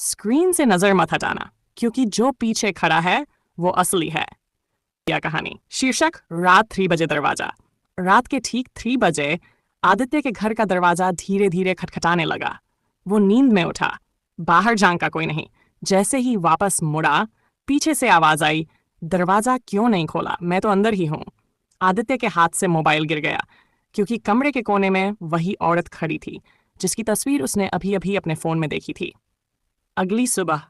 Screen से नजर मत हटाना, क्योंकि जो पीछे खड़ा है वो असली है। यह कहानी। शीर्षक रात 3 बजे दरवाजा। रात के ठीक 3 बजे आदित्य के घर का दरवाजा धीरे धीरे खटखटाने लगा। वो नींद में उठा। बाहर झांका, कोई नहीं। जैसे ही वापस मुड़ा, पीछे से आवाज आई, दरवाजा क्यों नहीं खोला, मैं तो अंदर ही हूं। आदित्य के हाथ से मोबाइल गिर गया, क्योंकि कमरे के कोने में वही औरत खड़ी थी जिसकी तस्वीर उसने अभी अभी अपने फोन में देखी थी। अगली सुबह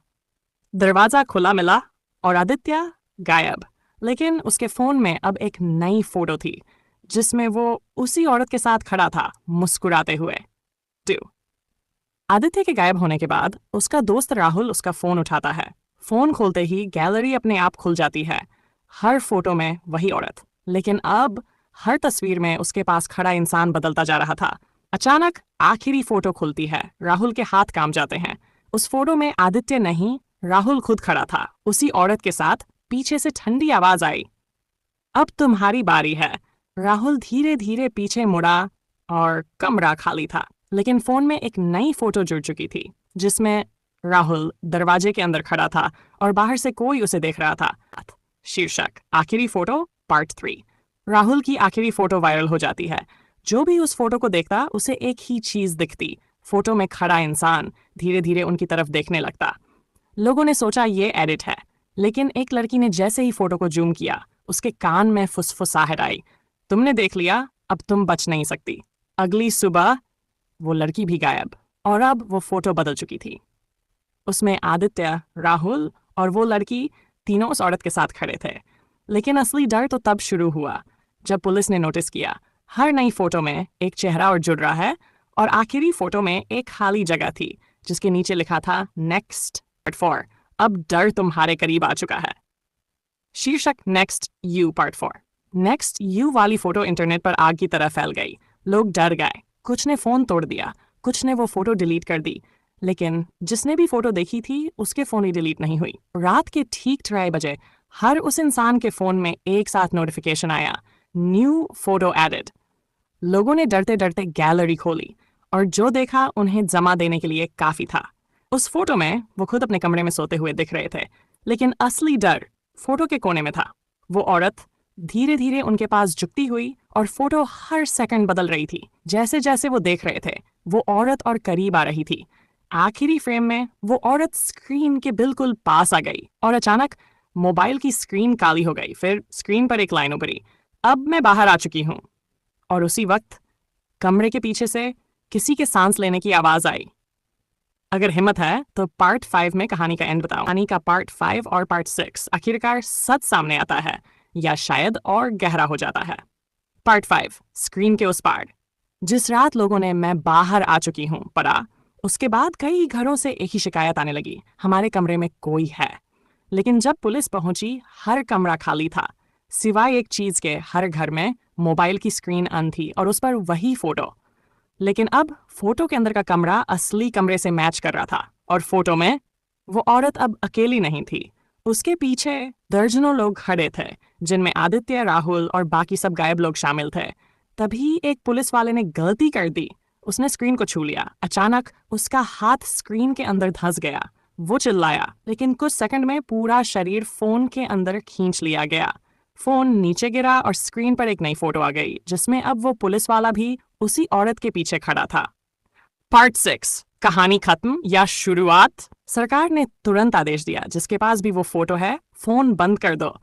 दरवाजा खुला मिला और आदित्य गायब। लेकिन उसके फोन में अब एक नई फोटो थी जिसमें वो उसी औरत के साथ खड़ा था, मुस्कुराते हुए। आदित्य के गायब होने के बाद उसका दोस्त राहुल उसका फोन उठाता है। फोन खोलते ही गैलरी अपने आप खुल जाती है। हर फोटो में वही औरत, लेकिन अब हर तस्वीर में उसके पास खड़ा इंसान बदलता जा रहा था। अचानक आखिरी फोटो खुलती है। राहुल के हाथ कांप जाते हैं। उस फोटो में आदित्य नहीं, राहुल खुद खड़ा था, उसी औरत के साथ। पीछे से ठंडी आवाज आई, अब तुम्हारी बारी है। राहुल धीरे धीरे पीछे मुड़ा और कमरा खाली था, लेकिन फोन में एक नई फोटो जुड़ चुकी थी जिसमें राहुल दरवाजे के अंदर खड़ा था और बाहर से कोई उसे देख रहा था। शीर्षक आखिरी फोटो पार्ट 3। राहुल की आखिरी फोटो वायरल हो जाती है। जो भी उस फोटो को देखता उसे एक ही चीज दिखती, फोटो में खड़ा इंसान धीरे धीरे उनकी तरफ देखने लगता। लोगों ने सोचा ये एडिट है, लेकिन एक लड़की ने जैसे ही फोटो को जूम किया, उसके कान में फुसफुसाहट आई, तुमने देख लिया, अब तुम बच नहीं सकती। अगली सुबह वो लड़की भी गायब, और अब वो फोटो बदल चुकी थी। उसमें आदित्य, राहुल और वो लड़की तीनों उस औरत के साथ खड़े थे। लेकिन असली डर तो तब शुरू हुआ जब पुलिस ने नोटिस किया, हर नई फोटो में एक चेहरा और जुड़ रहा है, और आखिरी फोटो में एक खाली जगह थी जिसके नीचे लिखा था नेक्स्ट पार्ट 4। अब डर तुम्हारे करीब आ चुका है। शीर्षक next you part 4। Next you वाली फोटो इंटरनेट पर आग की तरह फैल गई। लोग डर गए, कुछ ने फोन तोड़ दिया, कुछ ने वो फोटो डिलीट कर दी। लेकिन जिसने भी फोटो देखी थी उसके फोन ही डिलीट नहीं हुई। रात के ठीक 3 बजे हर उस इंसान के फोन में एक साथ नोटिफिकेशन आया, न्यू फोटो एडेड। लोगों ने डरते डरते गैलरी खोली, और जो देखा उन्हें जमा देने के लिए काफी था। उस फोटो में वो खुद अपने कमरे में सोते हुए दिख रहे थे, लेकिन असली डर फोटो के कोने में था। वो औरत धीरे धीरे उनके पास झुकती हुई, और फोटो हर सेकंड बदल रही थी। जैसे जैसे वो देख रहे थे, वो औरत और करीब आ रही थी। आखिरी फ्रेम में वो औरत स्क्रीन के बिल्कुल पास आ गई, और अचानक मोबाइल की स्क्रीन काली हो गई। फिर स्क्रीन पर एक लाइन उभरी, अब मैं बाहर आ चुकी हूँ। और उसी वक्त कमरे के पीछे से किसी के सांस लेने की आवाज आई। अगर हिम्मत है तो पार्ट 5 में कहानी का एंड बताओ। कहानी का पार्ट 5 और पार्ट 6 आखिरकार सच सामने आता है, या शायद और गहरा हो जाता है। पार्ट 5, स्क्रीन के उस पार। जिस रात लोगों ने मैं बाहर आ चुकी हूँ पढ़ा, उसके बाद कई घरों से एक ही शिकायत आने लगी, हमारे कमरे में कोई है। लेकिन जब पुलिस पहुंची, हर कमरा खाली था, सिवाय एक चीज के। हर घर में मोबाइल की स्क्रीन ऑन थी और उस पर वही फोटो। लेकिन अब फोटो के अंदर का कमरा असली कमरे से मैच कर रहा था, और फोटो में वो औरत अब अकेली नहीं थी। उसके पीछे दर्जनों लोग खड़े थे, जिनमें आदित्य, राहुल और बाकी सब गायब लोग शामिल थे। तभी एक पुलिस वाले ने गलती कर दी, उसने स्क्रीन को छू लिया। अचानक उसका हाथ स्क्रीन के अंदर धंस गया। वो चिल्लाया, लेकिन कुछ सेकंड में पूरा शरीर फोन के अंदर खींच लिया गया। फोन नीचे गिरा और स्क्रीन पर एक नई फोटो आ गई, जिसमें अब वो पुलिस वाला भी उसी औरत के पीछे खड़ा था। पार्ट 6, कहानी खत्म या शुरुआत। सरकार ने तुरंत आदेश दिया, जिसके पास भी वो फोटो है फोन बंद कर दो।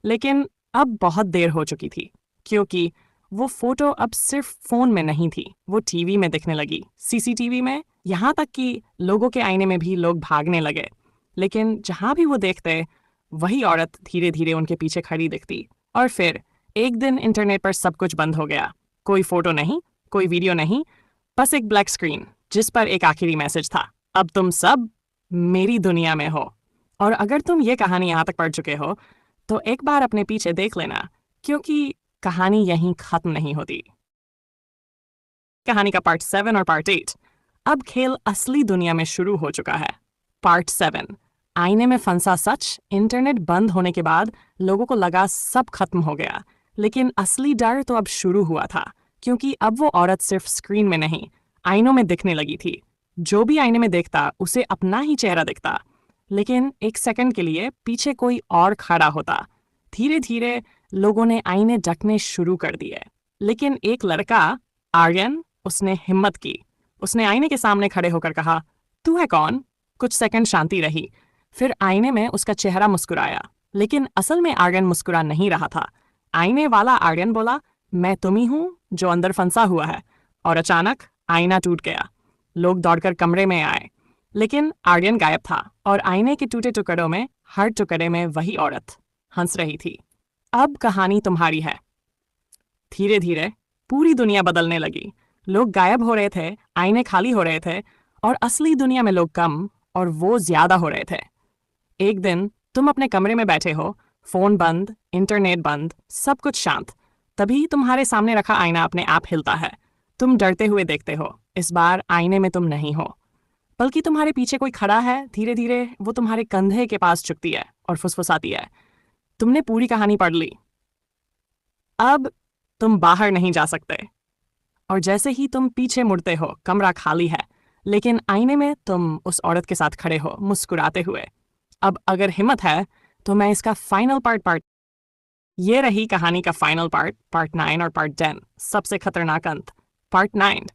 लेकिन अब बहुत देर हो चुकी थी, क्योंकि वो फोटो अब सिर्फ फोन में नहीं थी, वो टीवी में दिखने लगी, सीसीटीवी में, यहाँ तक कि लोगों के आईने में भी लोग भागने लगे। लेकिन जहां भी वो देखते, वही औरत धीरे धीरे उनके पीछे खड़ी दिखती। और फिर एक दिन इंटरनेट पर सब कुछ बंद हो गया। कोई फोटो नहीं, कोई वीडियो नहीं, बस एक ब्लैक स्क्रीन जिस पर एक आखिरी मैसेज था, अब तुम सब मेरी दुनिया में हो। और अगर तुम ये कहानी यहाँ तक पढ़ चुके हो तो एक बार अपने पीछे देख लेना, क्योंकि कहानी यहीं खत्म नहीं होती। कहानी का पार्ट 7 और पार्ट 8। अब खेल असली दुनिया में शुरू हो चुका है। पार्ट 7, आईने में फंसा सच। इंटरनेट बंद होने के बाद लोगों को लगा सब खत्म हो गया, लेकिन असली डर तो अब शुरू हुआ था, क्योंकि अब वो औरत सिर्फ स्क्रीन में नहीं, आईनों में दिखने लगी थी। जो भी आईने में देखता उसे अपना ही चेहरा दिखता, लेकिन एक सेकंड के लिए पीछे कोई और खड़ा होता। धीरे धीरे लोगों ने आईने ढकने शुरू कर दिए, लेकिन एक लड़का, आर्यन, उसने हिम्मत की। उसने आईने के सामने खड़े होकर कहा, तू है कौन? कुछ सेकंड शांति रही, फिर आईने में उसका चेहरा मुस्कुराया, लेकिन असल में आर्यन मुस्कुरा नहीं रहा था। आईने वाला आर्यन बोला, मैं तुम ही हूं जो अंदर फंसा हुआ है। और अचानक आईना टूट गया। लोग दौड़कर कमरे में आए, लेकिन आर्यन गायब था और आईने के टूटे टुकड़ों में हर टुकड़े में वही औरत हंस रही थी। अब कहानी तुम्हारी है। धीरे धीरे पूरी दुनिया बदलने लगी। लोग गायब हो रहे थे, आईने खाली हो रहे थे और असली दुनिया में लोग कम और वो ज्यादा हो रहे थे। एक दिन तुम अपने कमरे में बैठे हो, फोन बंद, इंटरनेट बंद, सब कुछ शांत। तभी तुम्हारे सामने रखा आईना अपने आप हिलता है। तुम डरते हुए देखते हो। इस बार आईने में तुम नहीं हो, बल्कि तुम्हारे पीछे कोई खड़ा है। धीरे धीरे वो तुम्हारे कंधे के पास झुकती है और फुसफुसाती है, तुमने पूरी कहानी पढ़ ली, अब तुम बाहर नहीं जा सकते। और जैसे ही तुम पीछे मुड़ते हो, कमरा खाली है, लेकिन आईने में तुम उस औरत के साथ खड़े हो, मुस्कुराते हुए। अब अगर हिम्मत है तो मैं इसका फाइनल पार्ट ये रही कहानी का फाइनल पार्ट 9 और पार्ट 10, सबसे खतरनाक अंत। पार्ट 9,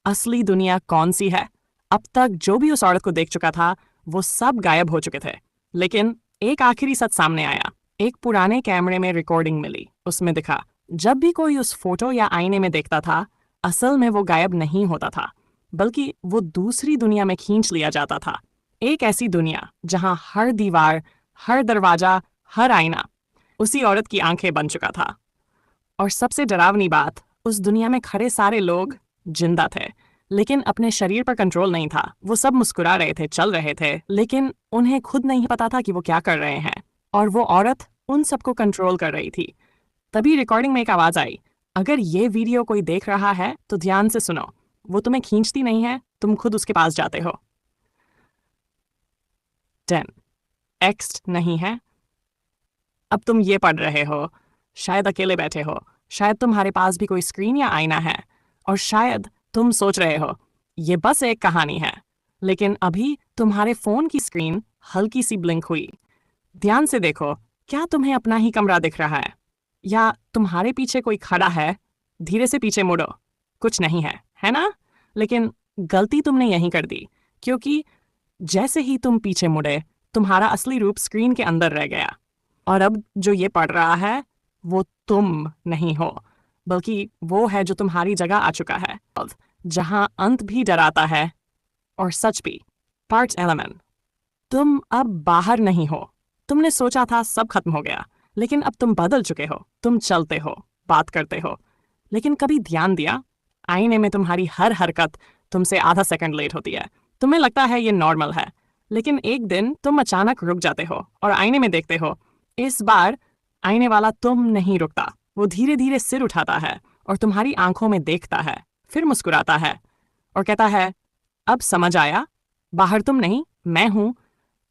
असली दुनिया कौन सी है? अब तक जो भी उस औरत को देख चुका था वो सब गायब हो चुके थे, लेकिन एक आखिरी सच सामने आया। एक पुराने कैमरे में रिकॉर्डिंग मिली। उसमें दिखा, जब भी कोई उस फोटो या आईने में देखता था, असल में वो गायब नहीं होता था, बल्कि वो दूसरी दुनिया में खींच लिया जाता था। एक ऐसी दुनिया जहां हर दीवार, हर दरवाजा, हर आईना उसी औरत की आंखें बन चुका था। और सबसे डरावनी बात, उस दुनिया में खड़े सारे लोग जिंदा थे, लेकिन अपने शरीर पर कंट्रोल नहीं था। वो सब मुस्कुरा रहे थे, चल रहे थे, लेकिन उन्हें खुद नहीं पता था कि वो क्या कर रहे हैं। और वो औरत उन सबको कंट्रोल कर रही थी। तभी रिकॉर्डिंग में एक आवाज आई, अगर ये वीडियो कोई देख रहा है तो ध्यान से सुनो, वो तुम्हें खींचती नहीं है, तुम खुद उसके पास जाते हो। 10 एक्स्ट नहीं है। अब तुम ये पढ़ रहे हो, शायद अकेले बैठे हो, शायद तुम्हारे पास भी कोई स्क्रीन या आईना है, और शायद तुम सोच रहे हो ये बस एक कहानी है। लेकिन अभी तुम्हारे फोन की स्क्रीन हल्की सी ब्लिंक हुई। ध्यान से देखो, क्या तुम्हें अपना ही कमरा दिख रहा है या तुम्हारे पीछे कोई खड़ा है? धीरे से पीछे मुड़ो, कुछ नहीं है ना? लेकिन गलती तुमने यहीं कर दी, क्योंकि जैसे ही तुम पीछे मुड़े, तुम्हारा असली रूप स्क्रीन के अंदर रह गया। और अब जो ये पढ़ रहा है वो तुम नहीं हो, बल्कि वो है जो तुम्हारी जगह आ चुका है, जहां अंत भी डराता है और सच भी। पार्ट 11, तुम अब बाहर नहीं हो। तुमने सोचा था सब खत्म हो गया, लेकिन अब तुम बदल चुके हो। तुम चलते हो, बात करते हो, लेकिन कभी ध्यान दिया, आईने में तुम्हारी हर हरकत तुमसे आधा सेकंड लेट होती है। तुम्हें लगता है ये नॉर्मल है, लेकिन एक दिन तुम अचानक रुक जाते हो और आईने में देखते हो। इस बार आईने वाला तुम नहीं रुकता। वो धीरे धीरे सिर उठाता है और तुम्हारी आंखों में देखता है, फिर मुस्कुराता है और कहता है, अब समझ आया, बाहर तुम नहीं, मैं हूं।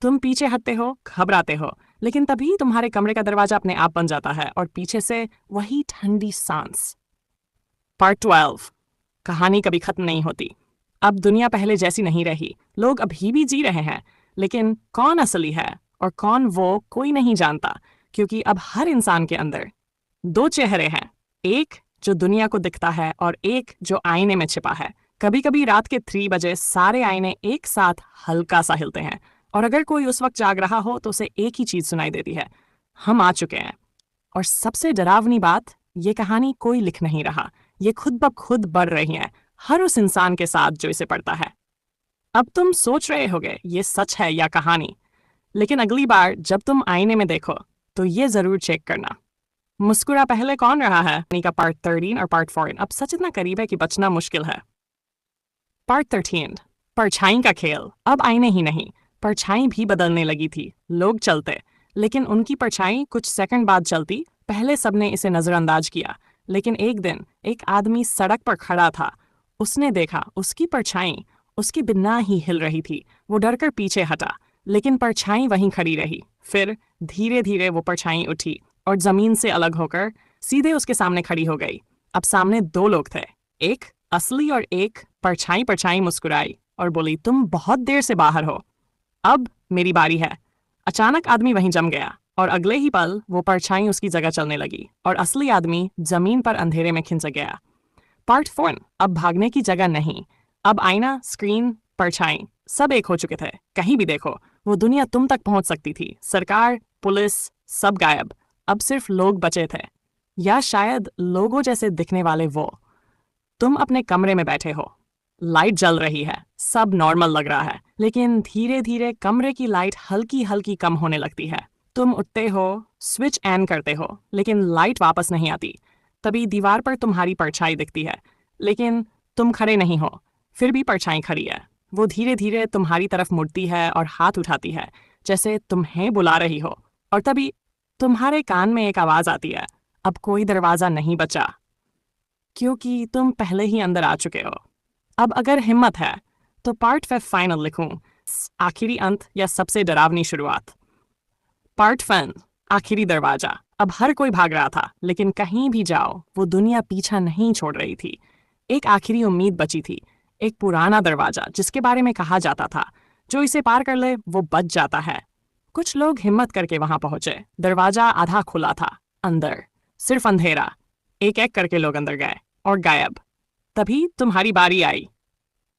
तुम पीछे हटते हो, घबराते हो, लेकिन तभी तुम्हारे कमरे का दरवाजा अपने आप बन जाता है और पीछे से वही ठंडी सांस। पार्ट 12, कहानी कभी खत्म नहीं होती। अब दुनिया पहले जैसी नहीं रही। लोग अभी भी जी रहे हैं, लेकिन कौन असली है और कौन वो कोई नहीं जानता, क्योंकि अब हर इंसान के अंदर 2 चेहरे हैं, एक जो दुनिया को दिखता है और एक जो आईने में छिपा है। कभी कभी रात के 3 बजे सारे आईने एक साथ हल्का सा हिलते हैं, और अगर कोई उस वक्त जाग रहा हो तो उसे एक ही चीज सुनाई देती है, हम आ चुके हैं। और सबसे डरावनी बात, ये कहानी कोई लिख नहीं रहा, ये खुद ब खुद बढ़ रही है हर उस इंसान के साथ जो इसे पढ़ता है। अब तुम सोच रहे होगे ये सच है या कहानी, लेकिन अगली बार जब तुम आईने में देखो तो ये जरूर चेक करना, मुस्कुरा पहले कौन रहा है। का पार्ट 13 और पार्ट 14 अब सच इतना करीब है कि बचना मुश्किल है। पार्ट 13, परछाई का खेल। अब आईने ही नहीं, परछाई भी बदलने लगी थी। लोग चलते, लेकिन उनकी परछाई कुछ सेकंड बाद चलती। पहले सबने इसे नजरअंदाज किया, लेकिन एक दिन एक आदमी सड़क पर खड़ा था। उसने देखा उसकी परछाई उसके बिना ही हिल रही थी। वो डरकर पीछे हटा, लेकिन परछाई वहीं खड़ी रही। फिर धीरे धीरे वो परछाई उठी और जमीन से अलग होकर सीधे उसके सामने खड़ी हो गई। अब सामने 2 लोग थे, एक असली और एक परछाई। परछाई मुस्कुराई और बोली, तुम बहुत देर से बाहर हो, अब मेरी बारी है। अचानक आदमी वहीं जम गया और अगले ही पल वो परछाई उसकी जगह चलने लगी और असली आदमी जमीन पर अंधेरे में खिंच गया। पार्ट 4। अब भागने की जगह नहीं। अब आईना, स्क्रीन, परछाई सब एक हो चुके थे। कहीं भी देखो वो दुनिया तुम तक पहुंच सकती थी। सरकार, पुलिस सब गायब। अब सिर्फ लोग बचे थे, या शायद लोगों जैसे दिखने वाले वो। तुम अपने कमरे में बैठे हो, लाइट जल रही है, सब नॉर्मल लग रहा है, लेकिन धीरे धीरे कमरे की लाइट हल्की हल्की कम होने लगती है। तुम उठते हो, स्विच ऑन करते हो, लेकिन लाइट वापस नहीं आती। तभी दीवार पर तुम्हारी परछाई दिखती है, लेकिन तुम खड़े नहीं हो, फिर भी परछाई खड़ी है। वो धीरे धीरे तुम्हारी तरफ मुड़ती है और हाथ उठाती है, जैसे तुम्हें बुला रही हो। और तभी तुम्हारे कान में एक आवाज आती है, अब कोई दरवाजा नहीं बचा, क्योंकि तुम पहले ही अंदर आ चुके हो। अब अगर हिम्मत है तो पार्ट 5 फाइनल लिखूं, आखिरी अंत या सबसे डरावनी शुरुआत। पार्ट 5, आखिरी दरवाजा। अब हर कोई भाग रहा था, लेकिन कहीं भी जाओ वो दुनिया पीछा नहीं छोड़ रही थी। एक आखिरी उम्मीद बची थी, एक पुराना दरवाजा जिसके बारे में कहा जाता था जो इसे पार कर ले वो बच जाता है। कुछ लोग हिम्मत करके वहां पहुंचे। दरवाजा आधा खुला था, अंदर सिर्फ अंधेरा। एक एक करके लोग अंदर गए और गायब। तभी तुम्हारी बारी आई।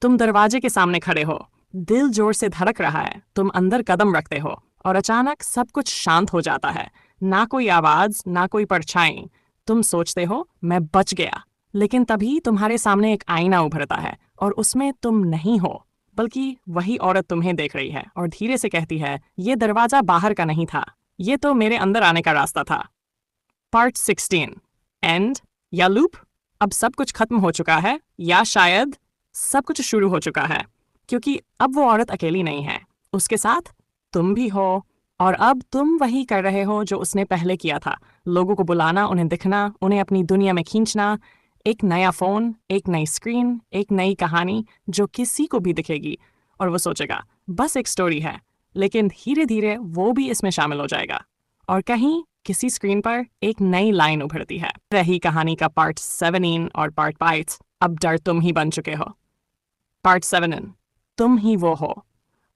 तुम दरवाजे के सामने खड़े हो, दिल जोर से धड़क रहा है। तुम अंदर कदम रखते हो और अचानक सब कुछ शांत हो जाता है। ना कोई आवाज, ना कोई परछाई। तुम सोचते हो मैं बच गया, लेकिन तभी तुम्हारे सामने एक आईना उभरता है और उसमें तुम नहीं हो, बल्कि वही औरत तुम्हें देख रही है और धीरे से कहती है, ये दरवाजा बाहर का नहीं था, ये तो मेरे अंदर आने का रास्ता था। पार्ट 16, एंड या लूप। अब सब कुछ खत्म हो चुका है, या शायद सब कुछ शुरू हो चुका है, क्योंकि अब वो औरत अकेली नहीं है, उसके साथ तुम भी हो। और अब तुम वही कर रहे हो जो उसने पहले किया था, लोगों को बुलाना, उन्हें दिखना, उन्हें अपनी दुनिया में खींचना। एक नया फोन, एक नई स्क्रीन, एक नई कहानी जो किसी को भी दिखेगी और वो सोचेगा बस एक स्टोरी है, लेकिन धीरे धीरे वो भी इसमें शामिल हो जाएगा। और कहीं किसी स्क्रीन पर एक नई लाइन उभरती है। रही कहानी का पार्ट 17 और पार्ट 5। अब डर तुम ही बन चुके हो। पार्ट 7, तुम ही वो हो।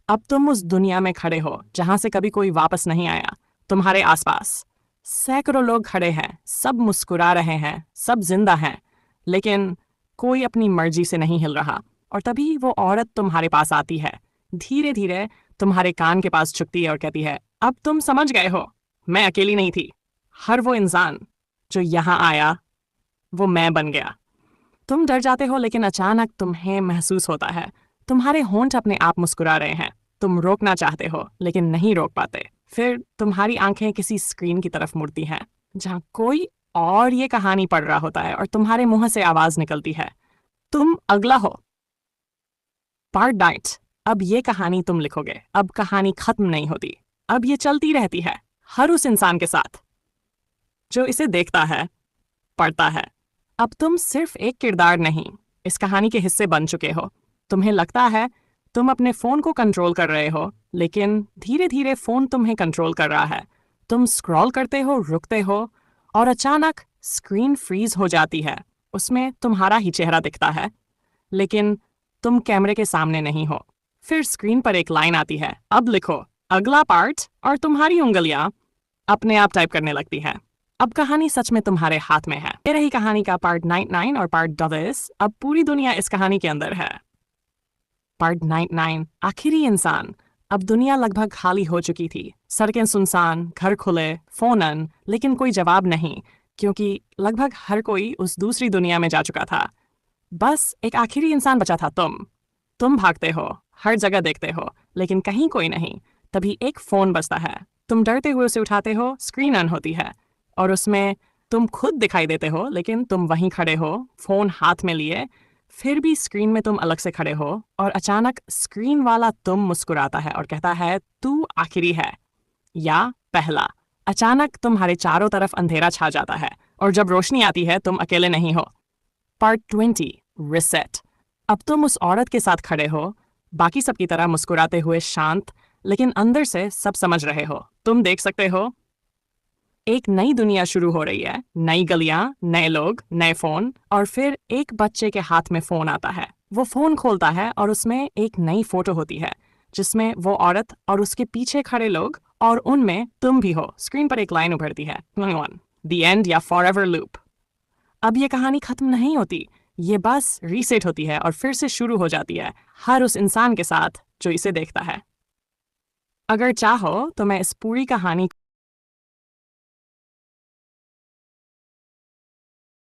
अब तुम उस दुनिया में खड़े हो जहां से कभी कोई वापस नहीं आया। तुम्हारे आसपास सैकड़ों लोग खड़े हैं, सब मुस्कुरा रहे हैं, सब जिंदा हैं, लेकिन कोई अपनी मर्जी से नहीं हिल रहा। और तभी वो औरत तुम्हारे पास आती है, धीरे धीरे तुम्हारे कान के पास झुकती है और कहती है, अब तुम समझ गए हो, मैं अकेली नहीं थी। हर वो इंसान जो यहाँ आया वो मैं बन गया। तुम डर जाते हो, लेकिन अचानक तुम्हें महसूस होता है तुम्हारे होंठ अपने आप मुस्कुरा रहे हैं। तुम रोकना चाहते हो, लेकिन नहीं रोक पाते। फिर तुम्हारी आंखें किसी स्क्रीन की तरफ मुड़ती हैं जहां कोई और ये कहानी पढ़ रहा होता है और तुम्हारे मुंह से आवाज निकलती है, तुम अगला हो। पार्ट 9, अब ये कहानी तुम लिखोगे। अब कहानी खत्म नहीं होती, अब ये चलती रहती है, हर उस इंसान के साथ जो इसे देखता है, पढ़ता है। अब तुम सिर्फ एक किरदार नहीं, इस कहानी के हिस्से बन चुके हो। तुम्हें लगता है तुम अपने फोन को कंट्रोल कर रहे हो, लेकिन धीरे धीरे फोन तुम्हें कंट्रोल कर रहा है। तुम स्क्रॉल करते हो, रुकते हो, और अचानक स्क्रीन फ्रीज हो जाती है। उसमें तुम्हारा ही चेहरा दिखता है, लेकिन तुम कैमरे के सामने नहीं हो। फिर स्क्रीन पर एक लाइन आती है, अब लिखो अगला पार्ट, और तुम्हारी उंगलियां अपने आप टाइप करने लगती हैं। अब कहानी सच में तुम्हारे हाथ में है। ये रही कहानी का पार्ट 9 और पार्ट 10। अब पूरी दुनिया इस कहानी के अंदर है। पार्ट 9, आखिरी इंसान। अब दुनिया लगभग खाली हो चुकी थी, सड़कें सुनसान, घर खुले, फोन, लेकिन कोई जवाब नहीं, क्योंकि लगभग हर कोई उस दूसरी दुनिया में जा चुका था। बस एक आखिरी इंसान बचा था, तुम भागते हो, हर जगह देखते हो, लेकिन कहीं कोई नहीं। तभी एक फोन बजता है, तुम डरते हुए उसे उठाते हो, स्क्रीन ऑन होती है और उसमें तुम खुद दिखाई देते हो, लेकिन तुम वहीं खड़े हो, फोन हाथ में लिए। फिर भी स्क्रीन में तुम अलग से खड़े हो और अचानक स्क्रीन वाला तुम मुस्कुराता है और कहता है, तू आखिरी है या पहला। अचानक तुम्हारे चारों तरफ अंधेरा छा जाता है और जब रोशनी आती है तुम अकेले नहीं हो। Part 20, reset. अब तुम उस औरत के साथ खड़े हो, बाकी सबकी तरह मुस्कुराते हुए, शांत, लेकिन अंदर से सब समझ रहे हो। तुम देख सकते हो एक नई दुनिया शुरू हो रही है, नई गलियां, नए लोग, नए फोन, और फिर एक बच्चे के हाथ में फोन आता है वो फोन खोलता है और उसमें एक नई फोटो होती है जिसमें वो औरत और उसके पीछे खड़े लोग और उनमें तुम भी हो। स्क्रीन पर एक लाइन उभरती है, द एंड या फॉर एवर लूप। अब ये कहानी खत्म नहीं होती, ये बस रीसेट होती है और फिर से शुरू हो जाती है हर उस इंसान के साथ जो इसे देखता है। अगर चाहो तो मैं इस पूरी कहानी